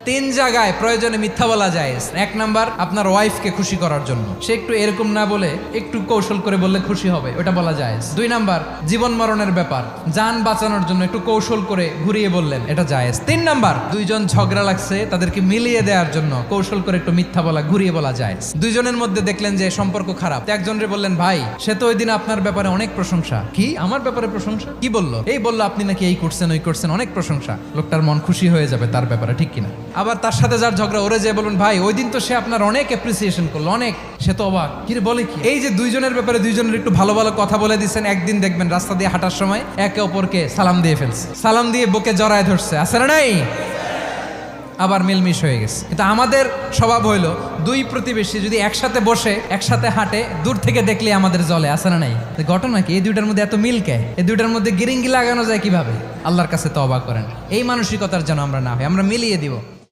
তিন জায়গায় প্রয়োজনে মিথ্যা বলা যায়। এক নাম্বার, আপনার ওয়াইফকে খুশি করার জন্য, সে একটু এরকম না বলে একটু কৌশল করে বললে খুশি হবে, ওটা বলা যায়। দুই নাম্বার, জীবন মরণের ব্যাপার, যান বাঁচানোর জন্য একটু কৌশল করে ঘুরিয়ে বললেন, এটা জায়েজ। তিন নাম্বার, দুইজন ঝগড়া লাগছে তাদেরকে মিলিয়ে দেওয়ার জন্য কৌশল করে একটু মিথ্যা বলা, ঘুরিয়ে বলা যায়। দুইজনের মধ্যে দেখলেন যে সম্পর্ক খারাপ, একজনরে বললেন, ভাই সে তো ওই দিন আপনার ব্যাপারে অনেক প্রশংসা। কি আমার ব্যাপারে প্রশংসা? কি বললো? এই বললো আপনি নাকি এই করছেন ওই করছেন, অনেক প্রশংসা। লোকটার মন খুশি হয়ে যাবে তার ব্যাপারে, ঠিক কিনা? আবার তার সাথে যার ঝগড়া, ওরে যে বলুন, ভাই ওই দিন তো সে আপনার অনেক অ্যাপ্রিসিয়েশন করলো, অনেক, সে তো অবাক, কি রে বলে কি? এই যে দুইজনের ব্যাপারে দুইজনের একটু ভালো ভালো কথা বলে দিচ্ছেন, একদিন দেখবেন রাস্তা দিয়ে হাঁটার সময় একে অপরকে সালাম দিয়ে ফেলছে, সালাম দিয়ে বুকে জড়ায় ধরছে, আছে না নাই? আবার মিলমিশ হয়ে গেছে। কিন্তু আমাদের স্বভাব হইলো, দুই প্রতিবেশী যদি একসাথে বসে একসাথে হাঁটে, দূর থেকে দেখলে আমাদের জ্বলে, আছে না নাই? ঘটনা কি? এই দুইটার মধ্যে এত মিল কে? এই দুইটার মধ্যে গিরিঙ্গি লাগানো যায় কিভাবে? আল্লাহর কাছে তওবা করেন, এই মানসিকতার যেন আমরা না হয়, আমরা মিলিয়ে দিব।